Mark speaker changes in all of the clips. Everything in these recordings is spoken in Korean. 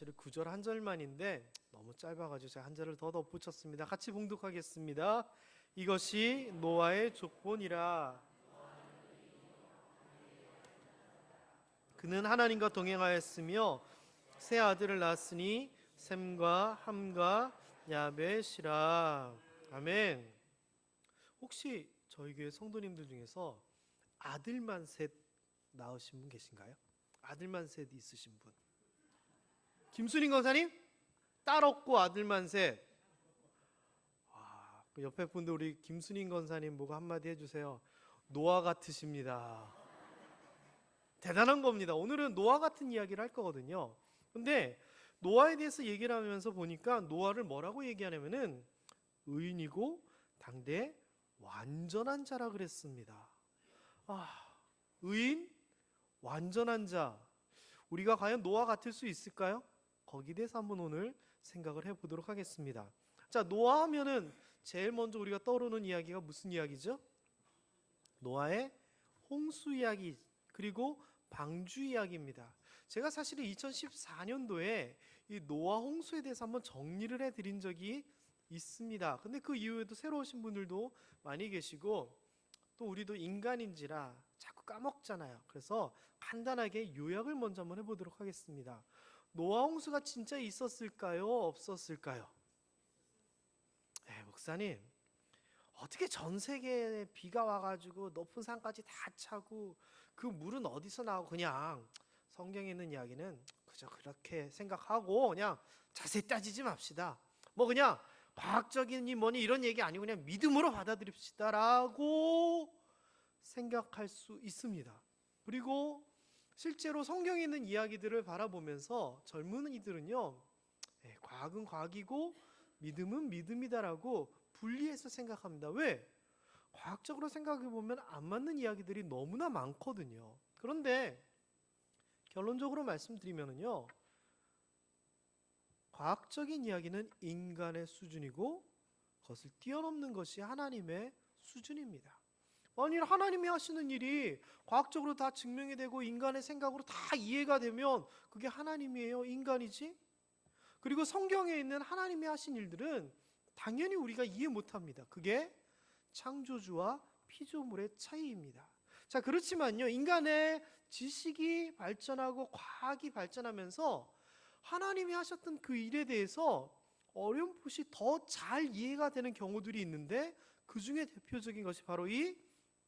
Speaker 1: 사실은 9절 한 절만인데 너무 짧아가지고 제가 한 절을 더 덧붙였습니다. 같이 봉독하겠습니다. 이것이 노아의 족본이라. 그는 하나님과 동행하였으며 세 아들을 낳았으니 셈과 함과 야벳이라. 아멘. 혹시 저희 교회 성도님들 중에서 아들만 셋 낳으신 분 계신가요? 아들만 셋 있으신 분? 김순인 권사님? 딸 없고 아들만 셋. 그 옆에 분들 우리 김순인 권사님 보고 한마디 해주세요. 노아 같으십니다. 대단한 겁니다. 오늘은 노아 같은 이야기를 할 거거든요. 근데 노아에 대해서 얘기를 하면서 보니까 노아를 뭐라고 얘기하냐면은 의인이고 당대 완전한 자라 그랬습니다. 의인, 완전한 자. 우리가 과연 노아 같을 수 있을까요? 거기에 대해서 한번 오늘 생각을 해보도록 하겠습니다. 자, 노아 하면은 제일 먼저 우리가 떠오르는 이야기가 무슨 이야기죠? 노아의 홍수 이야기, 그리고 방주 이야기입니다. 제가 사실은 2014년도에 이 노아 홍수에 대해서 한번 정리를 해드린 적이 있습니다. 근데 그 이후에도 새로 오신 분들도 많이 계시고, 또 우리도 인간인지라 자꾸 까먹잖아요. 그래서 간단하게 요약을 먼저 한번 해보도록 하겠습니다. 노아 홍수가 진짜 있었을까요? 없었을까요? 목사님, 어떻게 전 세계에 비가 와가지고 높은 산까지 다 차고 그 물은 어디서 나오고, 그냥 성경에 있는 이야기는 그저 그렇게 생각하고 그냥 자세히 따지지 맙시다. 뭐 그냥 과학적이니 뭐니 이런 얘기 아니고 그냥 믿음으로 받아들입시다 라고 생각할 수 있습니다. 그리고 실제로 성경에 있는 이야기들을 바라보면서 젊은 이들은요, 과학은 과학이고 믿음은 믿음이다라고 분리해서 생각합니다. 왜? 과학적으로 생각해 보면 안 맞는 이야기들이 너무나 많거든요. 그런데 결론적으로 말씀드리면요, 과학적인 이야기는 인간의 수준이고 그것을 뛰어넘는 것이 하나님의 수준입니다. 만일 하나님이 하시는 일이 과학적으로 다 증명이 되고 인간의 생각으로 다 이해가 되면 그게 하나님이에요? 인간이지? 그리고 성경에 있는 하나님이 하신 일들은 당연히 우리가 이해 못합니다. 그게 창조주와 피조물의 차이입니다. 자, 그렇지만요, 인간의 지식이 발전하고 과학이 발전하면서 하나님이 하셨던 그 일에 대해서 어렴풋이 더 잘 이해가 되는 경우들이 있는데, 그 중에 대표적인 것이 바로 이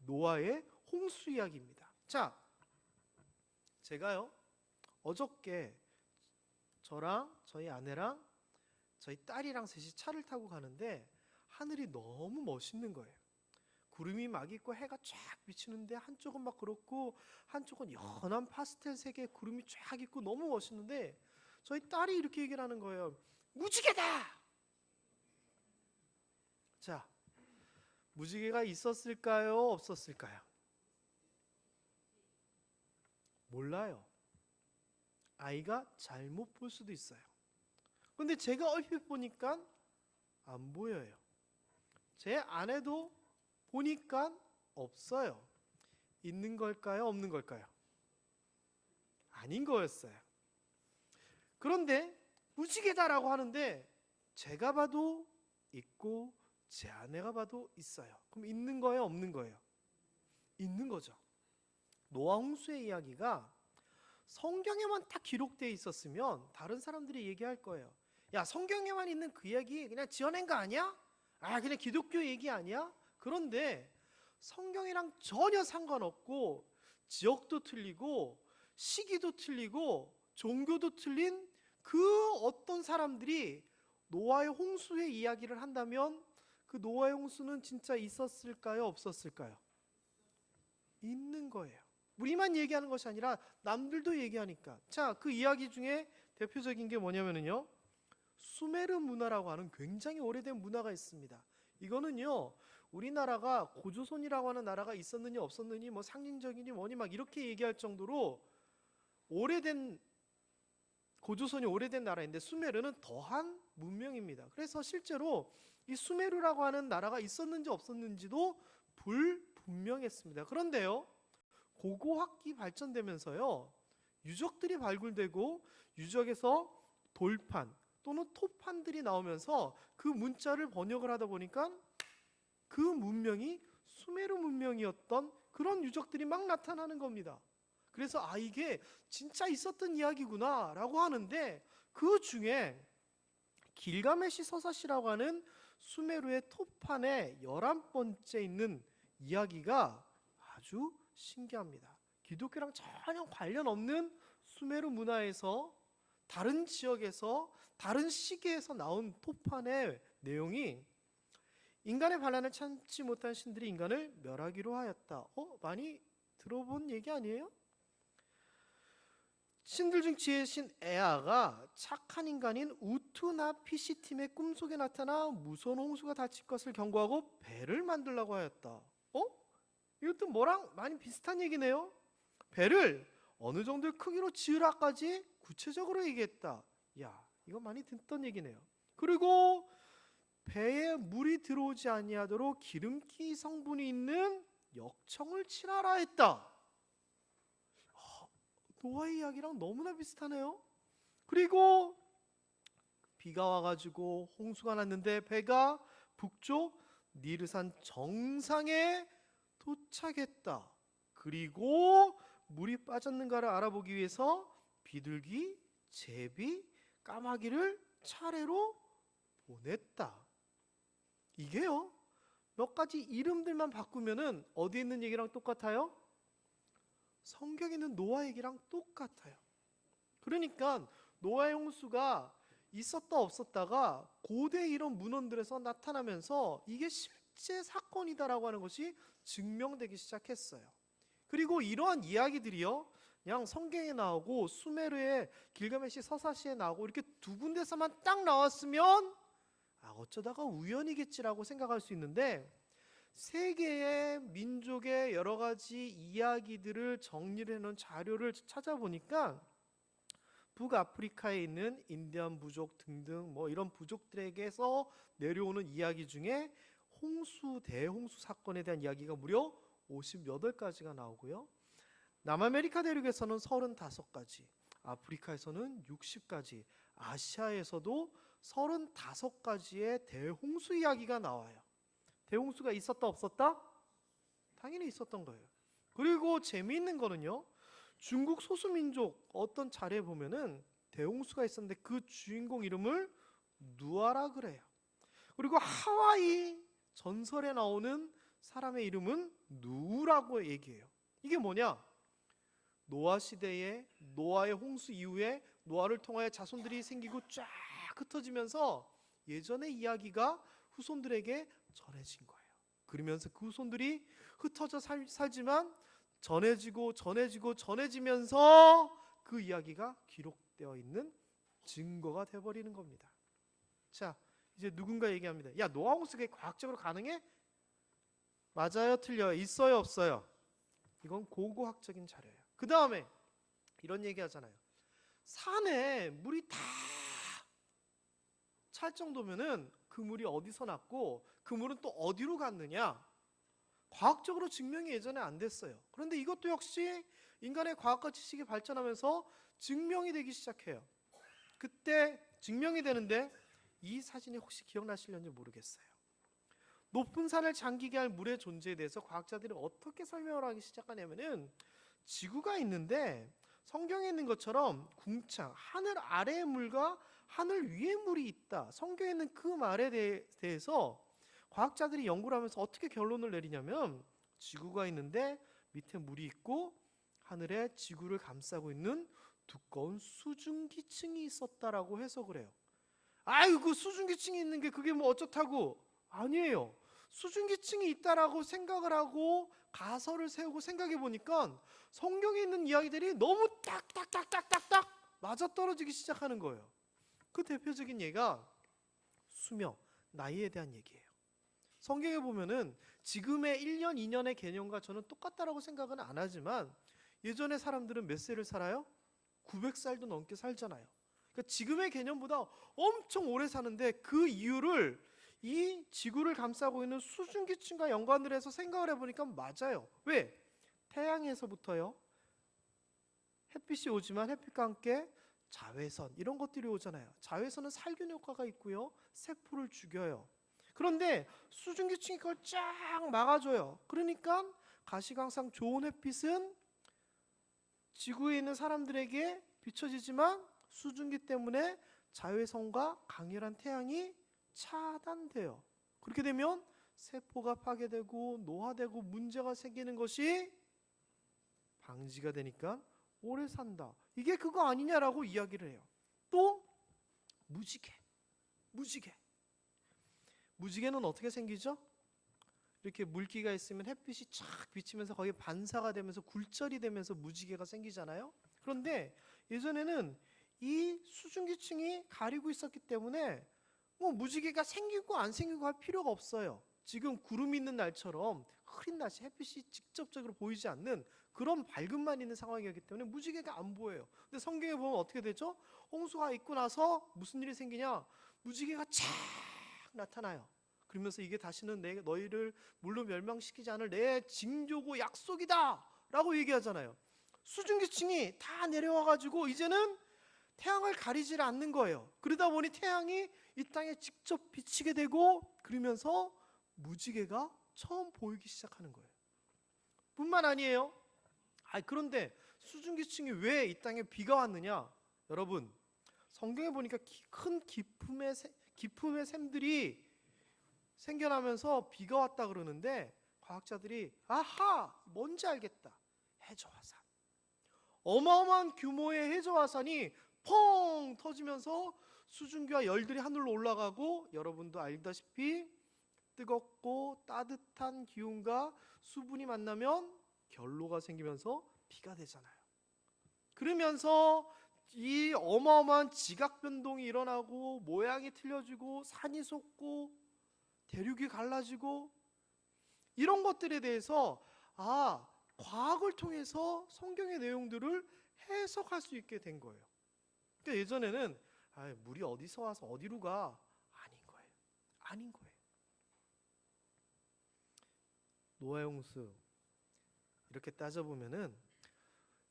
Speaker 1: 노아의 홍수 이야기입니다. 자, 제가요 어저께 저랑 저희 아내랑 저희 딸이랑 셋이 차를 타고 가는데 하늘이 너무 멋있는 거예요. 구름이 막 있고 해가 쫙 비치는데 한쪽은 막 그렇고 한쪽은 연한 파스텔 색의 구름이 쫙 있고 너무 멋있는데, 저희 딸이 이렇게 얘기를 하는 거예요. 무지개다! 자, 무지개가 있었을까요? 없었을까요? 몰라요. 아이가 잘못 볼 수도 있어요. 근데 제가 얼핏 보니까 안 보여요. 제 아내도 보니까 없어요. 있는 걸까요? 없는 걸까요? 아닌 거였어요. 그런데 무지개다라고 하는데 제가 봐도 있고 제 아내가 봐도 있어요. 그럼 있는 거예요? 없는 거예요? 있는 거죠. 노아 홍수의 이야기가 성경에만 딱 기록되어 있었으면 다른 사람들이 얘기할 거예요. 야, 성경에만 있는 그 이야기 그냥 지어낸 거 아니야? 그냥 기독교 얘기 아니야? 그런데 성경이랑 전혀 상관없고 지역도 틀리고 시기도 틀리고 종교도 틀린 그 어떤 사람들이 노아의 홍수의 이야기를 한다면 그 노아의 홍수는 진짜 있었을까요? 없었을까요? 있는 거예요. 우리만 얘기하는 것이 아니라 남들도 얘기하니까. 자, 그 이야기 중에 대표적인 게 뭐냐면요, 수메르 문화라고 하는 굉장히 오래된 문화가 있습니다. 이거는요, 우리나라가 고조선이라고 하는 나라가 있었느니 없었느니 뭐 상징적이니 뭐니 막 이렇게 얘기할 정도로 오래된, 고조선이 오래된 나라인데 수메르는 더한 문명입니다. 그래서 실제로 이 수메르라고 하는 나라가 있었는지 없었는지도 불분명했습니다. 그런데요, 고고학기 발전되면서요, 유적들이 발굴되고 유적에서 돌판 또는 토판들이 나오면서 그 문자를 번역을 하다 보니까 그 문명이 수메르 문명이었던 그런 유적들이 막 나타나는 겁니다. 그래서 이게 진짜 있었던 이야기구나 라고 하는데, 그 중에 길가메시 서사시라고 하는 수메르의 토판에 11번째 있는 이야기가 아주 신기합니다. 기독교랑 전혀 관련 없는 수메르 문화에서, 다른 지역에서, 다른 시기에서 나온 토판의 내용이, 인간의 반란을 참지 못한 신들이 인간을 멸하기로 하였다. 많이 들어본 얘기 아니에요? 신들 중 지혜신 에아가 착한 인간인 우투나피시팀의 꿈속에 나타나 무서운 홍수가 닥칠 것을 경고하고 배를 만들라고 하였다. 이것도 뭐랑 많이 비슷한 얘기네요. 배를 어느 정도의 크기로 지으라까지 구체적으로 얘기했다. 이거 많이 듣던 얘기네요. 그리고 배에 물이 들어오지 아니하도록 기름기 성분이 있는 역청을 칠하라 했다. 노아의 이야기랑 너무나 비슷하네요. 그리고 비가 와가지고 홍수가 났는데 배가 북쪽 니르산 정상에 도착했다. 그리고 물이 빠졌는가를 알아보기 위해서 비둘기, 제비, 까마귀를 차례로 보냈다. 이게요, 몇 가지 이름들만 바꾸면은 어디에 있는 얘기랑 똑같아요? 성경에 있는 노아 얘기랑 똑같아요. 그러니까 노아의 홍수가 있었다 없었다가 고대 이런 문헌들에서 나타나면서 이게 실제 사건이다라고 하는 것이 증명되기 시작했어요. 그리고 이러한 이야기들이요, 그냥 성경에 나오고 수메르의 길가메시 서사시에 나오고 이렇게 두 군데서만 딱 나왔으면 어쩌다가 우연이겠지라고 생각할 수 있는데, 세계의 민족의 여러 가지 이야기들을 정리를 해놓은 자료를 찾아보니까 북아프리카에 있는 인디안 부족 등등 이런 부족들에게서 내려오는 이야기 중에 대홍수 사건에 대한 이야기가 무려 58가지가 나오고요, 남아메리카 대륙에서는 35가지, 아프리카에서는 60가지, 아시아에서도 35가지의 대홍수 이야기가 나와요. 대홍수가 있었다 없었다? 당연히 있었던 거예요. 그리고 재미있는 거는요, 중국 소수민족 어떤 자리에 보면은 대홍수가 있었는데 그 주인공 이름을 누아라 그래요. 그리고 하와이 전설에 나오는 사람의 이름은 누라고 얘기해요. 이게 뭐냐? 노아 시대에, 노아의 홍수 이후에 노아를 통하여 자손들이 생기고 쫙 흩어지면서 예전의 이야기가 후손들에게 전해진 거예요. 그러면서 그 후손들이 흩어져 살지만 전해지면서 그 이야기가 기록되어 있는 증거가 되어버리는 겁니다. 자, 이제 누군가 얘기합니다. 노아 홍수가 과학적으로 가능해? 맞아요, 틀려요, 있어요, 없어요? 이건 고고학적인 자료예요. 그 다음에 이런 얘기 하잖아요. 산에 물이 다 찰 정도면은 그 물이 어디서 났고 그 물은 또 어디로 갔느냐? 과학적으로 증명이 예전에 안 됐어요. 그런데 이것도 역시 인간의 과학과 지식이 발전하면서 증명이 되기 시작해요. 그때 증명이 되는데, 이 사진이 혹시 기억나시려는지 모르겠어요. 높은 산을 잠기게 할 물의 존재에 대해서 과학자들이 어떻게 설명을 하기 시작하냐면은, 지구가 있는데 성경에 있는 것처럼 궁창, 하늘 아래의 물과 하늘 위의 물이 있다. 성경에 있는 그 말에 대해서 과학자들이 연구를 하면서 어떻게 결론을 내리냐면, 지구가 있는데 밑에 물이 있고 하늘에 지구를 감싸고 있는 두꺼운 수증기층이 있었다라고 해석을 해요. 그 수증기층이 있는 게 그게 뭐 어쩌다고? 아니에요. 수증기층이 있다라고 생각을 하고 가설을 세우고 생각해 보니까 성경에 있는 이야기들이 너무 딱딱딱딱딱딱 맞아떨어지기 시작하는 거예요. 그 대표적인 예가 수명, 나이에 대한 얘기예요. 성경에 보면은 지금의 1년, 2년의 개념과 저는 똑같다라고 생각은 안 하지만, 예전에 사람들은 몇 세를 살아요? 900살도 넘게 살잖아요. 그러니까 지금의 개념보다 엄청 오래 사는데, 그 이유를 이 지구를 감싸고 있는 수증기층과 연관을 해서 생각을 해보니까 맞아요. 왜? 태양에서부터요, 햇빛이 오지만 햇빛과 함께 자외선 이런 것들이 오잖아요. 자외선은 살균 효과가 있고요, 세포를 죽여요. 그런데 수증기층이 그걸 쫙 막아줘요. 그러니까 가시광선 좋은 햇빛은 지구에 있는 사람들에게 비춰지지만 수증기 때문에 자외선과 강렬한 태양이 차단돼요. 그렇게 되면 세포가 파괴되고 노화되고 문제가 생기는 것이 방지가 되니까 오래 산다. 이게 그거 아니냐라고 이야기를 해요. 또 무지개는 어떻게 생기죠? 이렇게 물기가 있으면 햇빛이 쫙 비치면서 거기에 반사가 되면서 굴절이 되면서 무지개가 생기잖아요. 그런데 예전에는 이 수증기층이 가리고 있었기 때문에 뭐 무지개가 생기고 안 생기고 할 필요가 없어요. 지금 구름이 있는 날처럼 흐린 날씨 햇빛이 직접적으로 보이지 않는 그런 밝음만 있는 상황이었기 때문에 무지개가 안 보여요. 근데 성경에 보면 어떻게 되죠? 홍수가 있고 나서 무슨 일이 생기냐? 무지개가 쫙 나타나요. 그러면서 이게 다시는 너희를 물로 멸망시키지 않을 내 징조고 약속이다 라고 얘기하잖아요. 수증기층이 다 내려와가지고 이제는 태양을 가리지 않는 거예요. 그러다 보니 태양이 이 땅에 직접 비치게 되고, 그러면서 무지개가 처음 보이기 시작하는 거예요. 뿐만 아니에요. 그런데 수증기층이 왜 이 땅에 비가 왔느냐? 여러분, 성경에 보니까 큰 기품의 샘들이 생겨나면서 비가 왔다 그러는데, 과학자들이 아하, 뭔지 알겠다. 해저화산. 어마어마한 규모의 해저화산이 펑 터지면서 수증기와 열들이 하늘로 올라가고, 여러분도 알다시피 뜨겁고 따뜻한 기운과 수분이 만나면 결로가 생기면서 비가 되잖아요. 그러면서 이 어마어마한 지각 변동이 일어나고 모양이 틀려지고 산이 솟고 대륙이 갈라지고, 이런 것들에 대해서 과학을 통해서 성경의 내용들을 해석할 수 있게 된 거예요. 그러니까 예전에는 물이 어디서 와서 어디로 가? 아닌 거예요. 노아의 홍수 이렇게 따져보면은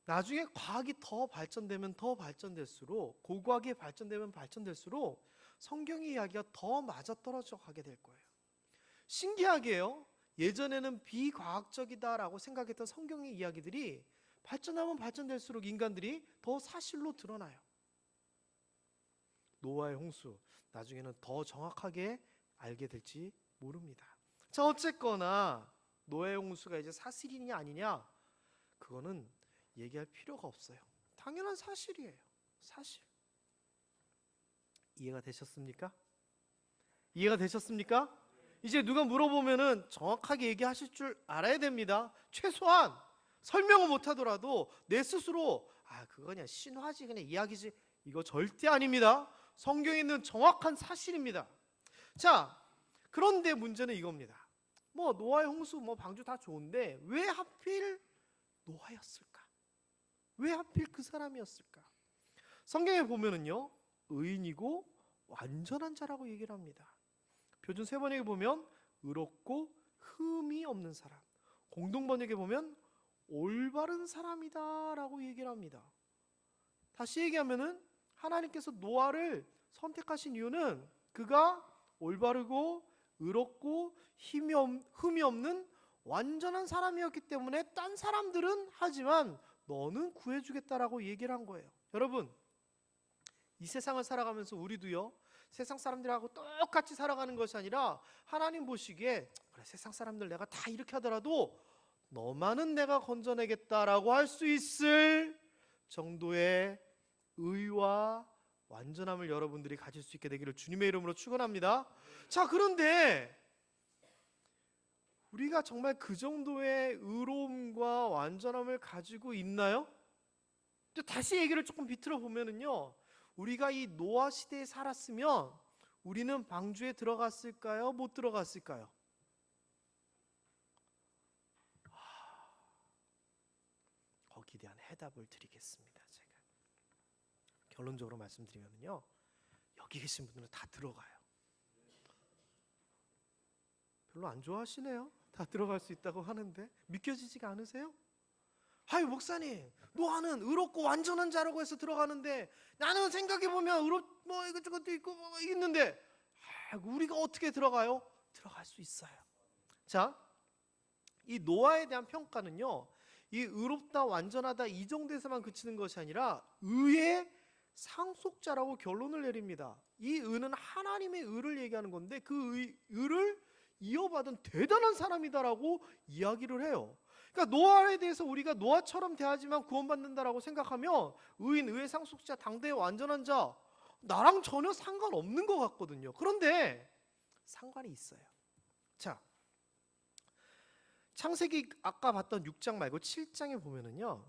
Speaker 1: 나중에 과학이 더 발전되면 더 발전될수록, 고고학이 발전되면 발전될수록 성경의 이야기가 더 맞아떨어져 가게 될 거예요. 신기하게요, 예전에는 비과학적이다라고 생각했던 성경의 이야기들이 발전하면 발전될수록 인간들이 더 사실로 드러나요. 노아의 홍수, 나중에는 더 정확하게 알게 될지 모릅니다. 자, 어쨌거나 노아의 홍수가 이제 사실이냐 아니냐, 그거는 얘기할 필요가 없어요. 당연한 사실이에요. 사실. 이해가 되셨습니까? 이제 누가 물어보면은 정확하게 얘기하실 줄 알아야 됩니다. 최소한 설명을 못하더라도 내 스스로 그거 그냥 신화지, 그냥 이야기지, 이거 절대 아닙니다. 성경에 있는 정확한 사실입니다. 자, 그런데 문제는 이겁니다. 노아의 홍수, 방주 다 좋은데 왜 하필 노아였을까? 왜 하필 그 사람이었을까? 성경에 보면은요, 의인이고 완전한 자라고 얘기를 합니다. 표준 세번역에 보면 의롭고 흠이 없는 사람, 공동번역에 보면 올바른 사람이다 라고 얘기를 합니다. 다시 얘기하면은 하나님께서 노아를 선택하신 이유는 그가 올바르고 의롭고 흠이 없는 완전한 사람이었기 때문에 딴 사람들은 하지만 너는 구해주겠다라고 얘기를 한 거예요. 여러분, 이 세상을 살아가면서 우리도요, 세상 사람들하고 똑같이 살아가는 것이 아니라 하나님 보시기에 그래, 세상 사람들 내가 다 이렇게 하더라도 너만은 내가 건져내겠다라고 할 수 있을 정도의 의와 완전함을 여러분들이 가질 수 있게 되기를 주님의 이름으로 축원합니다. 자, 그런데 우리가 정말 그 정도의 의로움과 완전함을 가지고 있나요? 다시 얘기를 조금 비틀어 보면은요, 우리가 이 노아 시대에 살았으면 우리는 방주에 들어갔을까요? 못 들어갔을까요? 거기에 대한 해답을 드리겠습니다. 제가 결론적으로 말씀드리면요, 여기 계신 분들은 다 들어가요. 별로 안 좋아하시네요. 다 들어갈 수 있다고 하는데 믿겨지지가 않으세요? 아유 목사님, 노아는 의롭고 완전한 자라고 해서 들어가는데 나는 생각해보면 뭐 이것저것도 있고 뭐 있는데 우리가 어떻게 들어가요? 들어갈 수 있어요. 자, 이 노아에 대한 평가는요, 이 의롭다 완전하다 이 정도에서만 그치는 것이 아니라 의의 상속자라고 결론을 내립니다. 이 의는 하나님의 의를 얘기하는 건데 그 의를 이어받은 대단한 사람이다라고 이야기를 해요. 그러니까 노아에 대해서 우리가 노아처럼 대하지만 구원받는다라고 생각하면 의인, 의의 상속자, 당대의 완전한 자, 나랑 전혀 상관없는 것 같거든요. 그런데 상관이 있어요. 자, 창세기 아까 봤던 6장 말고 7장에 보면은요,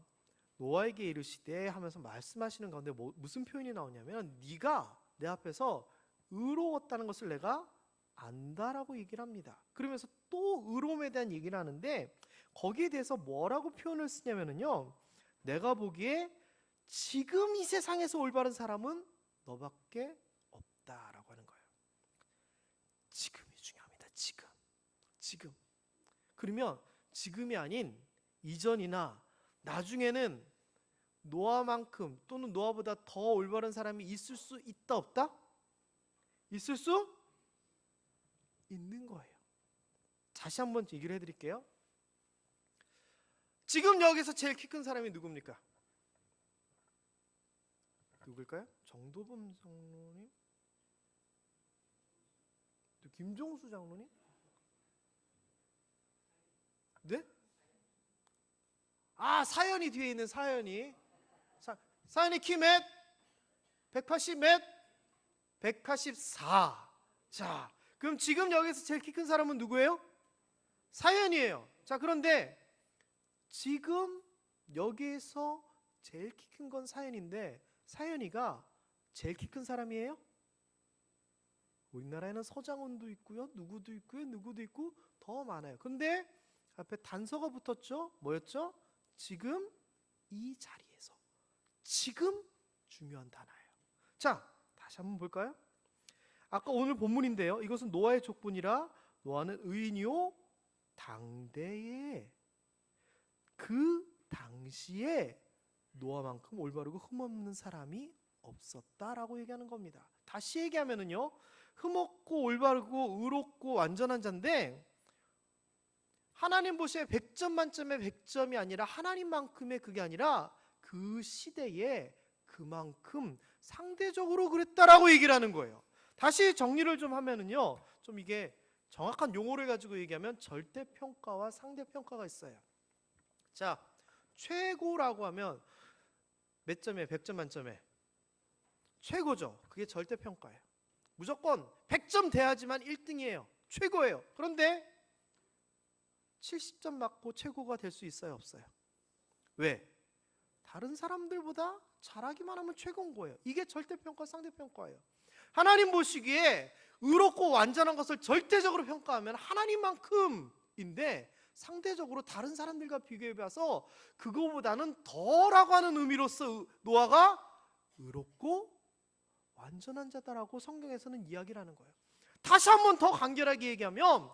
Speaker 1: 노아에게 이르시되 하면서 말씀하시는 가운데 무슨 표현이 나오냐면 네가 내 앞에서 의로웠다는 것을 내가 안다라고 얘기를 합니다. 그러면서 또 의로움에 대한 얘기를 하는데 거기에 대해서 뭐라고 표현을 쓰냐면요, 내가 보기에 지금 이 세상에서 올바른 사람은 너밖에 없다라고 하는 거예요. 지금이 중요합니다. 지금. 그러면 지금이 아닌 이전이나 나중에는 노아만큼 또는 노아보다 더 올바른 사람이 있을 수 있다 없다? 있을 수 있는 거예요. 다시 한번 얘기를 해드릴게요. 지금 여기서 제일 키 큰 사람이 누굽니까? 누굴까요? 정도범 장로님? 김종수 장로님? 네? 사연이 뒤에 있는 사연이. 사연이 키 몇? 180 몇? 184. 자, 그럼 지금 여기서 제일 키 큰 사람은 누구예요? 사연이에요. 자, 그런데 지금 여기에서 제일 키 큰 건 사연인데 사연이가 제일 키 큰 사람이에요? 우리나라에는 서장훈도 있고요, 누구도 있고 더 많아요. 근데 앞에 단서가 붙었죠? 뭐였죠? 지금 이 자리에서. 지금 중요한 단어예요. 자, 다시 한번 볼까요? 아까 오늘 본문인데요, 이것은 노아의 족분이라 노아는 의인이요 당대에, 그 당시에 노아만큼 올바르고 흠없는 사람이 없었다라고 얘기하는 겁니다. 다시 얘기하면은요, 흠없고 올바르고 의롭고 완전한 자인데 하나님 보시기에 100점 만점에 100점이 아니라 하나님만큼의 그게 아니라 그 시대에 그만큼 상대적으로 그랬다라고 얘기를 하는 거예요. 다시 정리를 좀 하면은요, 좀 이게 정확한 용어를 가지고 얘기하면 절대평가와 상대평가가 있어요. 자, 최고라고 하면 몇 점이에요? 100점 만점에 최고죠. 그게 절대평가예요. 무조건 100점 돼야지만 1등이에요. 최고예요. 그런데 70점 맞고 최고가 될 수 있어요? 없어요? 왜? 다른 사람들보다 잘하기만 하면 최고인 거예요. 이게 절대평가, 상대평가예요. 하나님 보시기에 의롭고 완전한 것을 절대적으로 평가하면 하나님만큼인데 상대적으로 다른 사람들과 비교해봐서 그거보다는 더라고 하는 의미로서 노아가 의롭고 완전한 자다라고 성경에서는 이야기를 하는 거예요. 다시 한번 더 간결하게 얘기하면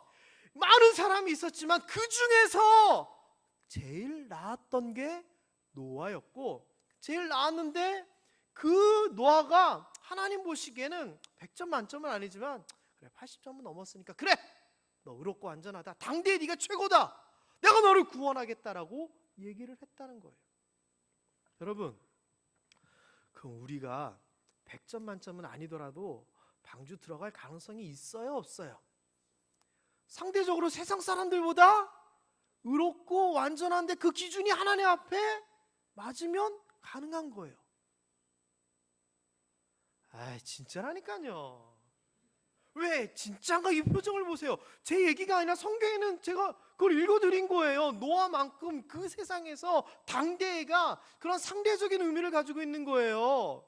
Speaker 1: 많은 사람이 있었지만 그 중에서 제일 나았던 게 노아였고, 제일 나았는데 그 노아가 하나님 보시기에는 100점 만점은 아니지만 그래 80점은 넘었으니까 그래 너 의롭고 완전하다, 당대에 네가 최고다, 내가 너를 구원하겠다라고 얘기를 했다는 거예요. 여러분, 그럼 우리가 100점 만점은 아니더라도 방주 들어갈 가능성이 있어요, 없어요? 상대적으로 세상 사람들보다 의롭고 완전한데 그 기준이 하나님 앞에 맞으면 가능한 거예요. 진짜라니까요. 왜? 진짜인가? 이 표정을 보세요. 제 얘기가 아니라 성경에는 제가 그걸 읽어드린 거예요. 노아만큼 그 세상에서 당대가 그런 상대적인 의미를 가지고 있는 거예요.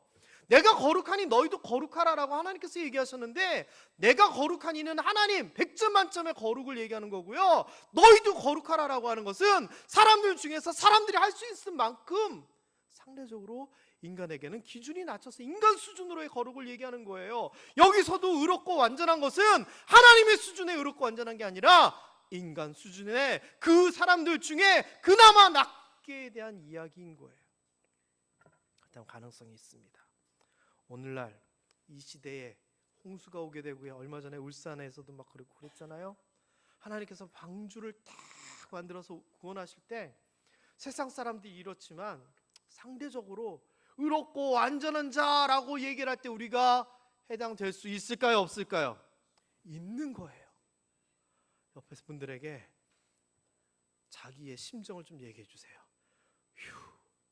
Speaker 1: 내가 거룩하니 너희도 거룩하라라고 하나님께서 얘기하셨는데, 내가 거룩하니는 하나님 100점 만점의 거룩을 얘기하는 거고요, 너희도 거룩하라라고 하는 것은 사람들 중에서 사람들이 할 수 있을 만큼 상대적으로 인간에게는 기준이 낮춰서 인간 수준으로의 거룩을 얘기하는 거예요. 여기서도 의롭고 완전한 것은 하나님의 수준의 의롭고 완전한 게 아니라 인간 수준의 그 사람들 중에 그나마 합계에 대한 이야기인 거예요. 그다음 가능성이 있습니다. 오늘날 이 시대에 홍수가 오게 되고요. 얼마 전에 울산에서도 막 그러고 그랬잖아요. 하나님께서 방주를 딱 만들어서 구원하실 때 세상 사람들이 이렇지만 상대적으로 의롭고 완전한 자라고 얘기를 할 때 우리가 해당될 수 있을까요? 없을까요? 있는 거예요. 옆에 분들에게 자기의 심정을 좀 얘기해 주세요. 휴,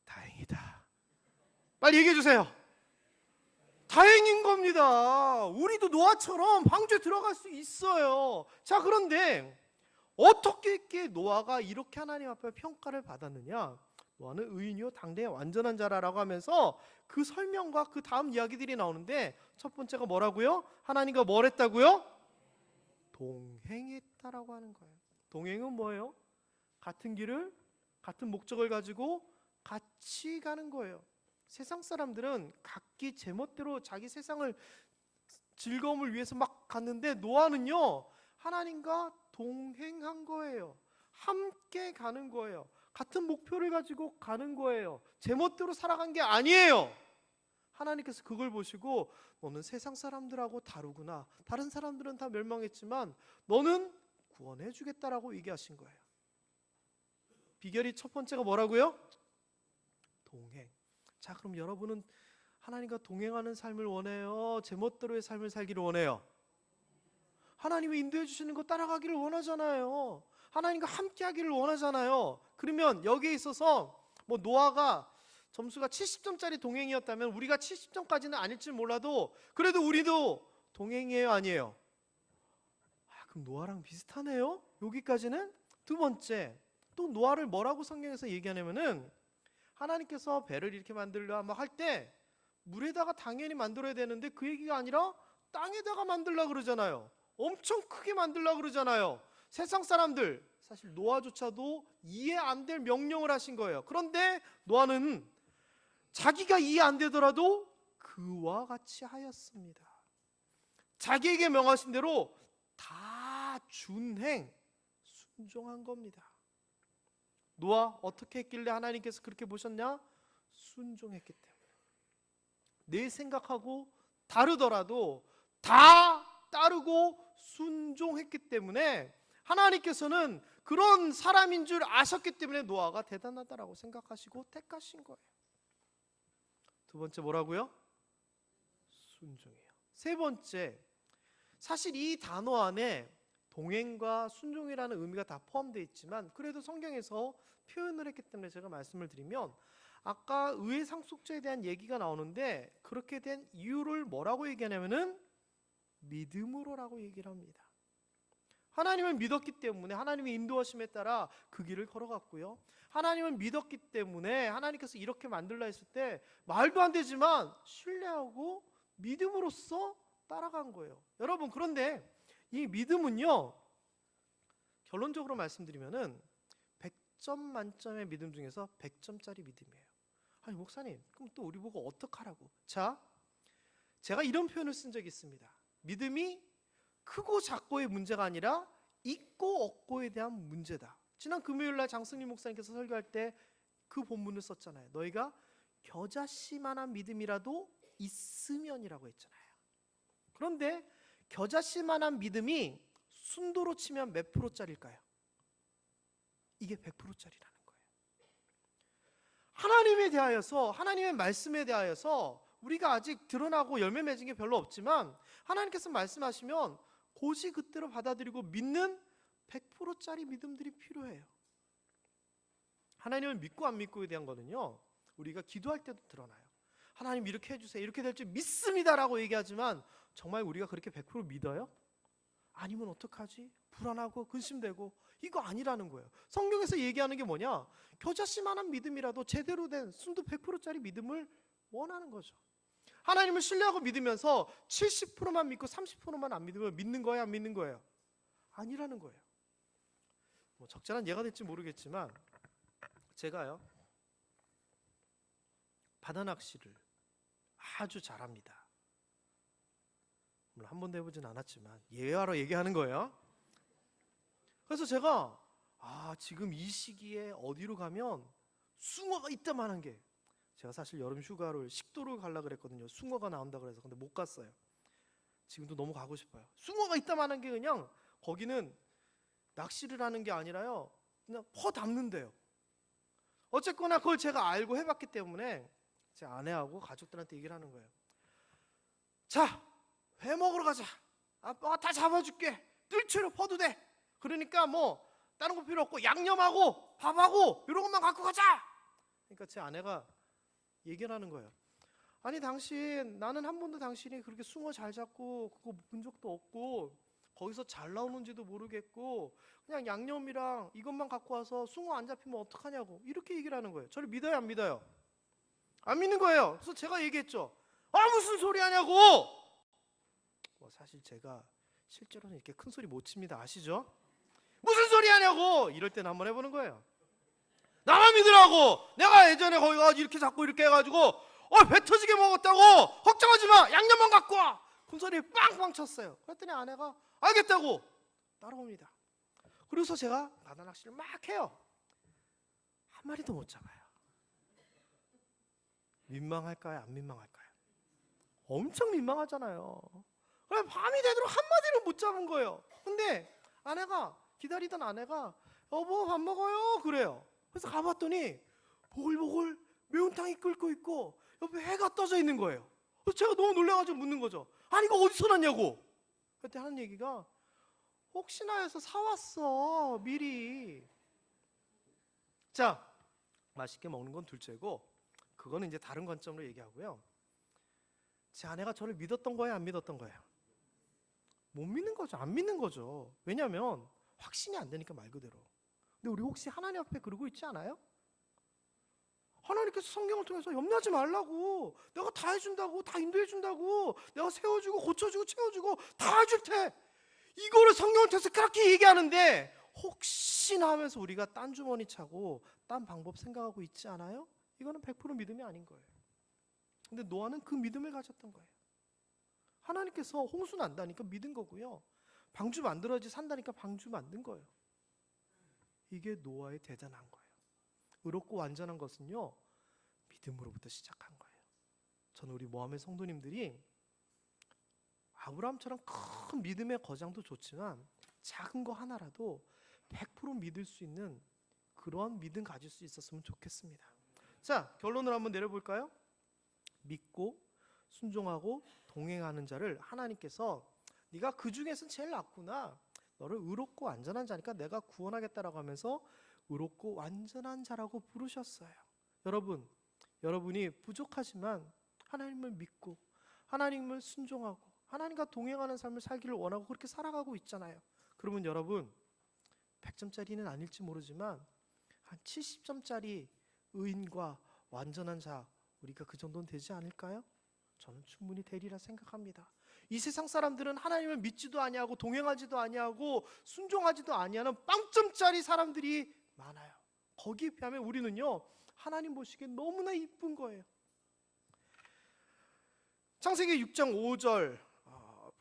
Speaker 1: 다행이다. 빨리 얘기해 주세요. 다행인 겁니다. 우리도 노아처럼 방주에 들어갈 수 있어요. 자, 그런데 어떻게 노아가 이렇게 하나님 앞에 평가를 받았느냐? 노아는 의인이요 당대의 완전한 자라라고 하면서 그 설명과 그 다음 이야기들이 나오는데, 첫 번째가 뭐라고요? 하나님과 뭘 했다고요? 동행했다라고 하는 거예요. 동행은 뭐예요? 같은 길을, 같은 목적을 가지고 같이 가는 거예요. 세상 사람들은 각기 제멋대로 자기 세상을 즐거움을 위해서 막 갔는데, 노아는요 하나님과 동행한 거예요. 함께 가는 거예요. 같은 목표를 가지고 가는 거예요. 제멋대로 살아간 게 아니에요. 하나님께서 그걸 보시고 너는 세상 사람들하고 다르구나. 다른 사람들은 다 멸망했지만 너는 구원해 주겠다라고 얘기하신 거예요. 비결이 첫 번째가 뭐라고요? 동행. 자, 그럼 여러분은 하나님과 동행하는 삶을 원해요? 제멋대로의 삶을 살기를 원해요? 하나님이 인도해 주시는 거 따라가기를 원하잖아요. 하나님과 함께 하기를 원하잖아요. 그러면 여기에 있어서 뭐 노아가 점수가 70점짜리 동행이었다면 우리가 70점까지는 아닐지 몰라도 그래도 우리도 동행이에요, 아니에요? 그럼 노아랑 비슷하네요. 여기까지는. 두 번째, 또 노아를 뭐라고 성경에서 얘기하냐면은 하나님께서 배를 이렇게 만들려 막 할 때 물에다가 당연히 만들어야 되는데 그 얘기가 아니라 땅에다가 만들려 그러잖아요. 엄청 크게 만들려 그러잖아요. 세상 사람들, 사실 노아조차도 이해 안 될 명령을 하신 거예요. 그런데 노아는 자기가 이해 안 되더라도 그와 같이 하였습니다. 자기에게 명하신 대로 다 준행, 순종한 겁니다. 노아 어떻게 했길래 하나님께서 그렇게 보셨냐? 순종했기 때문에. 내 생각하고 다르더라도 다 따르고 순종했기 때문에 하나님께서는 그런 사람인 줄 아셨기 때문에 노아가 대단하다라고 생각하시고 택하신 거예요. 두 번째 뭐라고요? 순종이에요. 세 번째, 사실 이 단어 안에 동행과 순종이라는 의미가 다 포함되어 있지만 그래도 성경에서 표현을 했기 때문에 제가 말씀을 드리면, 아까 의의 상속자에 대한 얘기가 나오는데 그렇게 된 이유를 뭐라고 얘기하냐면은 믿음으로라고 얘기를 합니다. 하나님을 믿었기 때문에 하나님의 인도하심에 따라 그 길을 걸어갔고요. 하나님을 믿었기 때문에 하나님께서 이렇게 만들라 했을 때 말도 안 되지만 신뢰하고 믿음으로써 따라간 거예요. 여러분, 그런데 이 믿음은요, 결론적으로 말씀드리면은 100점 만점의 믿음 중에서 100점짜리 믿음이에요. 아니 목사님, 그럼 또 우리 보고 어떡하라고? 자, 제가 이런 표현을 쓴 적이 있습니다. 믿음이 크고 작고의 문제가 아니라 있고 없고에 대한 문제다. 지난 금요일날 장승리 목사님께서 설교할 때 그 본문을 썼잖아요. 너희가 겨자씨만한 믿음이라도 있으면이라고 했잖아요. 그런데 겨자씨만한 믿음이 순도로 치면 몇 프로짜리일까요? 이게 100%짜리라는 거예요. 하나님에 대하여서, 하나님의 말씀에 대하여서 우리가 아직 드러나고 열매 맺은 게 별로 없지만 하나님께서 말씀하시면 곧이 그때로 받아들이고 믿는 100%짜리 믿음들이 필요해요. 하나님을 믿고 안 믿고에 대한 거는요, 우리가 기도할 때도 드러나요. 하나님 이렇게 해주세요, 이렇게 될 줄 믿습니다라고 얘기하지만 정말 우리가 그렇게 100% 믿어요? 아니면 어떡하지? 불안하고 근심되고, 이거 아니라는 거예요. 성경에서 얘기하는 게 뭐냐? 겨자씨만한 믿음이라도 제대로 된 순도 100%짜리 믿음을 원하는 거죠. 하나님을 신뢰하고 믿으면서 70%만 믿고 30%만 안 믿으면 믿는 거예요, 안 믿는 거예요? 아니라는 거예요. 뭐 적절한 예가 될지 모르겠지만 제가요, 바다 낚시를 아주 잘합니다. 물론 한 번도 해보진 않았지만 예화로 얘기하는 거예요. 그래서 제가 지금 이 시기에 어디로 가면 숭어가 이따만한 게, 제가 사실 여름 휴가를 식도를 가려고 그랬거든요. 숭어가 나온다 그래서. 근데 못 갔어요. 지금도 너무 가고 싶어요. 숭어가 이따만한 게, 그냥 거기는 낚시를 하는 게 아니라요, 그냥 퍼 담는데요. 어쨌거나 그걸 제가 알고 해봤기 때문에 제 아내하고 가족들한테 얘기를 하는 거예요. 자, 회 먹으러 가자. 아빠가 다 잡아줄게. 뜰채로 퍼도 돼. 그러니까 뭐 다른 거 필요 없고 양념하고 밥하고 이런 것만 갖고 가자. 그러니까 제 아내가 얘기를 하는 거예요. 아니 당신, 나는 한 번도 당신이 그렇게 숭어 잘 잡고 그거 본 적도 없고 거기서 잘 나오는지도 모르겠고 그냥 양념이랑 이것만 갖고 와서 숭어 안 잡히면 어떡하냐고 이렇게 얘기를 하는 거예요. 저를 믿어요, 안 믿어요? 안 믿는 거예요. 그래서 제가 얘기했죠. 아, 무슨 소리 하냐고. 뭐 사실 제가 실제로는 이렇게 큰 소리 못 칩니다. 아시죠? 무슨 소리 하냐고. 이럴 때는 한번 해보는 거예요. 나만 믿으라고. 내가 예전에 거기 가서 이렇게 잡고 이렇게 해가지고 배 터지게 먹었다고. 걱정하지 마. 양념만 갖고 와. 큰 소리 빵빵 쳤어요. 그랬더니 아내가 알겠다고 따라옵니다. 그래서 제가 바다 낚시를 막 해요. 한 마리도 못 잡아요. 민망할까요? 안 민망할까요? 엄청 민망하잖아요. 그래 밤이 되도록 한 마디를 못 잡은 거예요. 근데 아내가, 기다리던 아내가 여보 밥 먹어요 그래요. 그래서 가봤더니 보글보글 매운탕이 끓고 있고 옆에 해가 떠져 있는 거예요. 그래서 제가 너무 놀라가지고 묻는 거죠. 아니 이거 어디서 났냐고. 그때 하는 얘기가 혹시나 해서 사왔어 미리. 자, 맛있게 먹는 건 둘째고 그거는 이제 다른 관점으로 얘기하고요. 제 아내가 저를 믿었던 거예요, 안 믿었던 거예요? 못 믿는 거죠, 안 믿는 거죠. 왜냐하면 확신이 안 되니까 말 그대로. 근데 우리 혹시 하나님 앞에 그러고 있지 않아요? 하나님께서 성경을 통해서 염려하지 말라고, 내가 다 해준다고, 다 인도해준다고, 내가 세워주고 고쳐주고 채워주고 다 해줄 테, 이거를 성경을 통해서 그렇게 얘기하는데 혹시나 하면서 우리가 딴 주머니 차고 딴 방법 생각하고 있지 않아요? 이거는 100% 믿음이 아닌 거예요. 근데 노아는 그 믿음을 가졌던 거예요. 하나님께서 홍수 난다니까 믿은 거고요. 방주 만들어야지 산다니까 방주 만든 거예요. 이게 노아의 대단한 거예요. 의롭고 완전한 것은요, 믿음으로부터 시작한 거예요. 저는 우리 모함의 성도님들이 아브라함처럼 큰 믿음의 거장도 좋지만 작은 거 하나라도 100% 믿을 수 있는 그러한 믿음 가질 수 있었으면 좋겠습니다. 자, 결론을 한번 내려볼까요? 믿고 순종하고 동행하는 자를 하나님께서 네가 그 중에서 제일 낫구나, 너를 의롭고 완전한 자니까 내가 구원하겠다라고 하면서 의롭고 완전한 자라고 부르셨어요. 여러분이 부족하지만 하나님을 믿고 하나님을 순종하고 하나님과 동행하는 삶을 살기를 원하고 그렇게 살아가고 있잖아요. 그러면 여러분 100점짜리는 아닐지 모르지만 한 70점짜리 의인과 완전한 자, 우리가 그 정도는 되지 않을까요? 저는 충분히 되리라 생각합니다. 이 세상 사람들은 하나님을 믿지도 아니하고 동행하지도 아니하고 순종하지도 아니하는 빵점짜리 사람들이 많아요. 거기에 비하면 우리는요, 하나님 보시기에 너무나 이쁜 거예요. 창세기 6장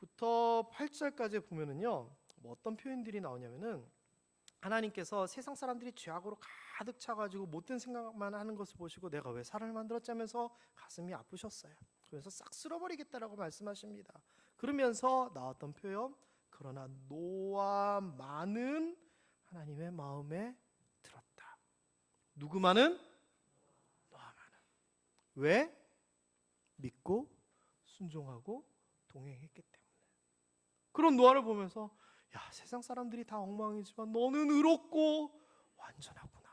Speaker 1: 5절부터 8절까지 보면은요, 뭐 어떤 표현들이 나오냐면은 하나님께서 세상 사람들이 죄악으로 가득 차가지고 못된 생각만 하는 것을 보시고 내가 왜 사람을 만들었자면서 가슴이 아프셨어요. 그래서 싹 쓸어버리겠다라고 말씀하십니다. 그러면서 나왔던 표현, 그러나 노아만은 하나님의 마음에 들었다. 누구만은? 노아만은. 왜? 믿고 순종하고 동행했기 때문에. 그런 노아를 보면서 야, 세상 사람들이 다 엉망이지만 너는 의롭고 완전하구나,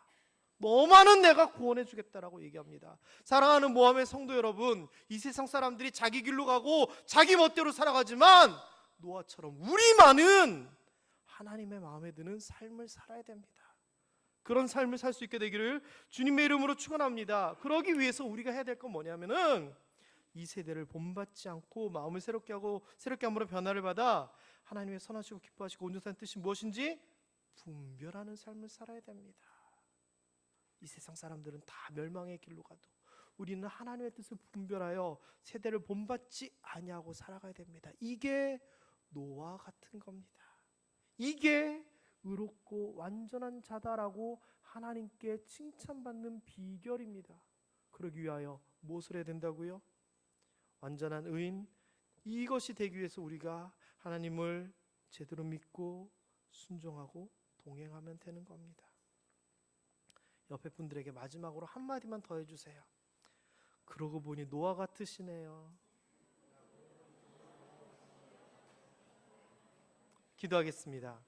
Speaker 1: 너만은 내가 구원해 주겠다라고 얘기합니다. 사랑하는 모함의 성도 여러분, 이 세상 사람들이 자기 길로 가고 자기 멋대로 살아가지만 노아처럼 우리만은 하나님의 마음에 드는 삶을 살아야 됩니다. 그런 삶을 살 수 있게 되기를 주님의 이름으로 축원합니다. 그러기 위해서 우리가 해야 될 건 뭐냐면은 이 세대를 본받지 않고 마음을 새롭게 함으로 변화를 받아 하나님의 선하시고 기뻐하시고 온전한 뜻이 무엇인지 분별하는 삶을 살아야 됩니다. 이 세상 사람들은 다 멸망의 길로 가도 우리는 하나님의 뜻을 분별하여 세대를 본받지 아니하고 살아가야 됩니다. 이게 노아 같은 겁니다. 이게 의롭고 완전한 자다라고 하나님께 칭찬받는 비결입니다. 그러기 위하여 무엇을 해야 된다고요? 완전한 의인, 이것이 되기 위해서 우리가 하나님을 제대로 믿고 순종하고 동행하면 되는 겁니다. 옆에 분들에게 마지막으로 한마디만 더 해주세요. 그러고 보니 노아 같으시네요. 기도하겠습니다.